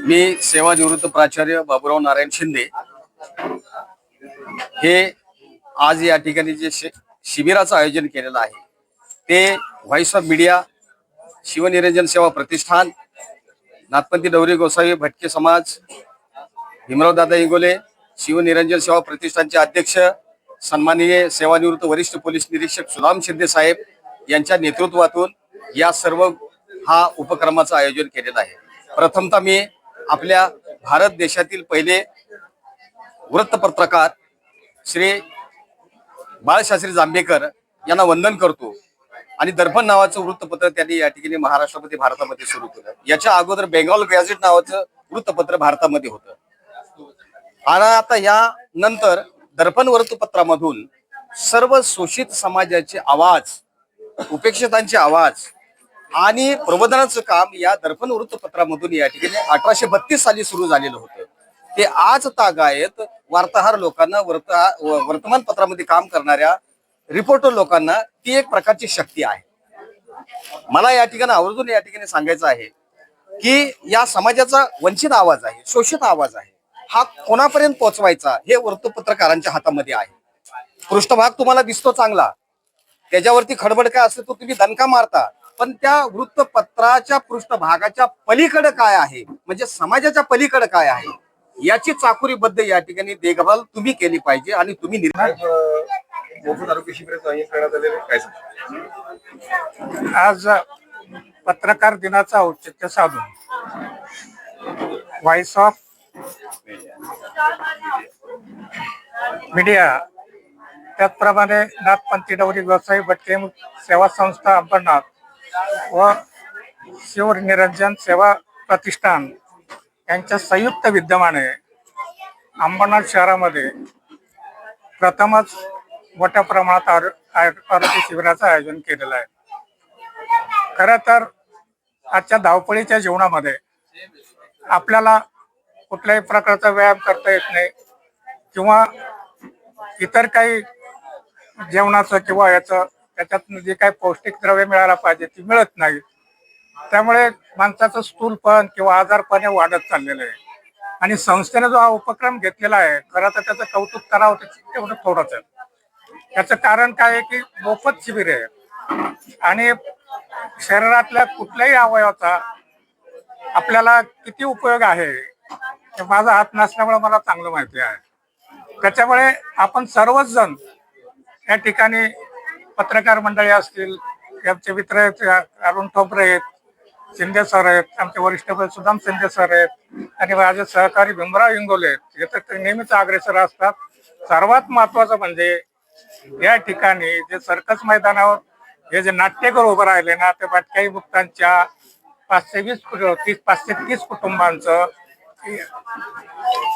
मी सेवानिवृत्त प्राचार्य बाबूराव नारायण शिंदे हे आज या ठिकाणी जे शिबिराचं आयोजन केलेलं आहे ते व्हॉइस ऑफ मीडिया, शिवनिरंजन सेवा प्रतिष्ठान, नाथपंथी डवरी गोसावी भटके समाज, भीमराव दादा इंगोले, शिवनिरंजन सेवा प्रतिष्ठानचे अध्यक्ष सन्माननीय सेवानिवृत्त वरिष्ठ पोलीस निरीक्षक सुदाम शिंदे साहेब यांच्या नेतृत्वातून या सर्व हा उपक्रमाचं आयोजन केलेलं आहे। प्रथमतः मी आपल्या भारत देशातील पहिले वृत्तपत्रकार श्री बाळशास्त्री जांभेकर यांना वंदन करतो। आणि दर्पण नावाचं वृत्तपत्र त्यांनी या ठिकाणी महाराष्ट्रामध्ये भारतामध्ये सुरू केलं। याच्या अगोदर बेंगॉल गॅझेट नावाचं वृत्तपत्र भारतामध्ये होतं आणि आता या नंतर दर्पण वृत्तपत्रामधून सर्व शोषित समाजाचे आवाज, उपेक्षितांचे आवाज आणि प्रबोधनाचं काम या दर्पण वृत्तपत्रामधून या ठिकाणी 1832 साली सुरू झालेलं होतं। ते आज तागायत वार्ताहर लोकांना, वर्तमानपत्रामध्ये काम करणाऱ्या रिपोर्टर लोकांना ती एक प्रकारची शक्ती आहे। मला या ठिकाणी आवर्जून या ठिकाणी सांगायचं आहे की या समाजाचा वंचित आवाज आहे, शोषित आवाज आहे, हा कोणापर्यंत पोहोचवायचा हे वृत्तपत्रकारांच्या हातामध्ये आहे। पृष्ठभाग तुम्हाला दिसतो चांगला, त्याच्यावरती खडबड काय असते तो तुम्ही दणका मारता, पण त्या वृत्तपत्राच्या पृष्ठभागाच्या पलीकडे काय आहे, म्हणजे समाजाच्या पलीकडे काय आहे, याची चाकुरीबद्ध या ठिकाणी देखभाल तुम्ही केली पाहिजे। आणि तुम्ही आरोग्य शिबिराचं आयोजन करण्यात आलेलं काय सांगता? आज पत्रकार दिनाचा औचित्य साधून व्हॉइस ऑफ मीडिया, त्याचप्रमाणे नाथपंथी डवरी गोसावी भटके सेवा संस्था अंबरनाथ व शिवनिरंजन सेवा प्रतिष्ठान यांच्या संयुक्त विद्यमाने अंबरनाथ शहरामध्ये प्रथमच मोठ्या प्रमाणात आरोग्य शिबिराचं आयोजन केलेलं आहे। खरं तर आजच्या धावपळीच्या जीवनामध्ये आपल्याला कुठल्याही प्रकारचा व्यायाम करता येत नाही किंवा इतर काही जेवणाचं किंवा त्याच्यातून जे काही पौष्टिक द्रव्य मिळायला पाहिजे ती मिळत नाही। त्यामुळे माणसाचं स्थूलपण किंवा आजारपण वाढत चाललेलं आहे। आणि संस्थेने जो हा उपक्रम घेतलेला आहे, खरं तर त्याचं कौतुक करावं तेवढं थोडंच आहे। याचं कारण काय आहे की मोफत शिबिर आहे आणि शरीरातल्या कुठल्याही अवयवाचा आपल्याला किती उपयोग आहे हे माझा हात नसल्यामुळे मला चांगलं माहिती आहे। त्याच्यामुळे आपण सर्वच जण या ठिकाणी, पत्रकार मंडळी असतील, आमचे मित्र आहेत अरुण ठोंबरे आहेत, शिंदे सर आहेत, आमचे वरिष्ठ सुदाम शिंदे सर आहेत आणि माझे सहकारी भीमराव इंगोले आहेत, हे तर नेहमीच अग्रेसर असतात। सर्वात महत्वाचं म्हणजे या ठिकाणी जे सर्कस मैदानावर हे जे नाट्यगृह उभं राहिले ना, ते भटक्याई मुक्तांच्या 530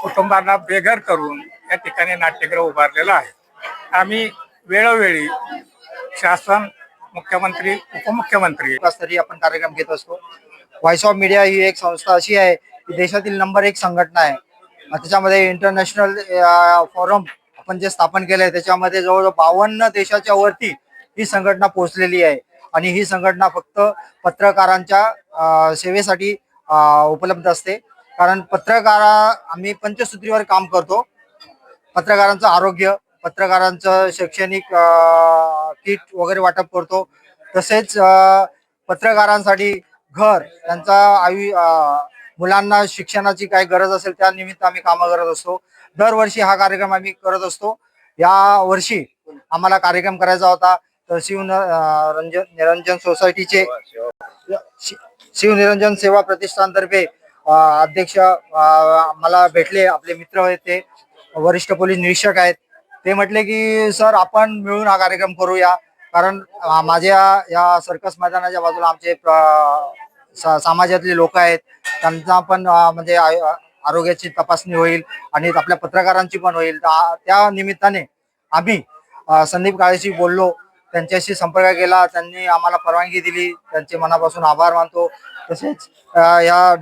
कुटुंबांना बेघर करून या ठिकाणी नाट्यगृह उभारलेलं आहे। आम्ही वेळोवेळी शासन, मुख्यमंत्री, उपमुख्यमंत्री स्तरीय आपण कार्यक्रम घेत असतो। व्हॉइस ऑफ मीडिया ही एक संस्था अशी आहे की देशातील नंबर 1 संघटना आहे। त्याच्यामध्ये इंटरनॅशनल फोरम आपण जे स्थापन केलंय त्याच्यामध्ये जवळजवळ 52 देशाच्या वरती ही संघटना पोहोचलेली आहे। आणि ही संघटना फक्त पत्रकारांच्या सेवेसाठी उपलब्ध असते, कारण आम्ही पंचसूत्रीवर काम करतो। पत्रकारांचं आरोग्य, पत्रकारांचं शैक्षणिक किट वगैरे वाटप करतो, तसेच पत्रकारांसाठी घर, त्यांचा मुलांना शिक्षणाची काही गरज असेल त्या निमित्त आम्ही कामं करत असतो। दरवर्षी हा कार्यक्रम आम्ही करत असतो। या वर्षी आम्हाला कार्यक्रम करायचा होता, तर शिवनिरंजन सोसायटीचे शिवनिरंजन सेवा प्रतिष्ठानतर्फे अध्यक्ष मला भेटले, आपले मित्र आहेत, ते वरिष्ठ पोलीस निरीक्षक आहेत। ते म्हटले की सर आपण मिळून हा कार्यक्रम करूया, कारण माझ्या या सर्कस मैदानाच्या बाजूला आमचे समाजातले लोक आहेत, त्यांचा पण म्हणजे आरोग्याची तपासणी होईल आणि आपल्या पत्रकारांची पण होईल। त्या निमित्ताने आम्ही संदीप काळेशी बोललो, त्यांच्याशी संपर्क केला, त्यांनी आम्हाला परवानगी दिली, त्यांचे मनापासून आभार मानतो। तसेच या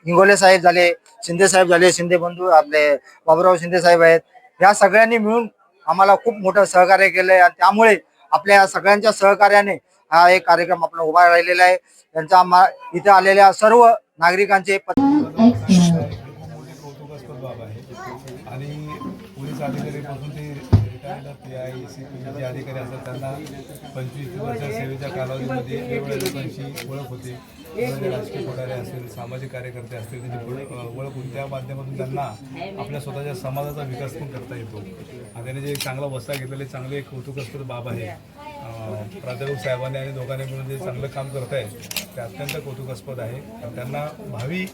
इंगोले साहेब झाले, शिंदे साहेब झाले, शिंदे बंधू आपले बाबूराव शिंदे साहेब आहेत, या सगळ्यांनी मिळून आम्हाला खूप मोठं सहकार्य केलंय। आणि त्यामुळे आपल्या सगळ्यांच्या सहकार्याने हा एक कार्यक्रम आपला उभा राहिलेला आहे। त्यांचा इथे आलेल्या सर्व नागरिकांचे मोठे कौतुकास्पद बाब आहे आणि पोलीस अधिकारीपासून ते रिटायर्ड PI CP जे अधिकारी असतात त्यांना 25 वर्ष सेवेच्या कालावधीमध्ये वेगवेगळ्या लोकांशी ओळख होते. वेगवेगळे राजकीय पुढारी असतील, सामाजिक कार्यकर्ते असतील, त्यांची ओळख होऊन त्या माध्यमातून त्यांना आपल्या स्वतःच्या समाजाचा विकास पण करता येतो. आणि त्याने जे चांगला वसा घेतलेले चांगले एक कौतुकास्पद बाब आहे. प्राध्यापक साहेबांनी आणि दोघांनी मिळून जे चांगलं काम करत आहे ते अत्यंत कौतुकास्पद आहे. त्यांना भावी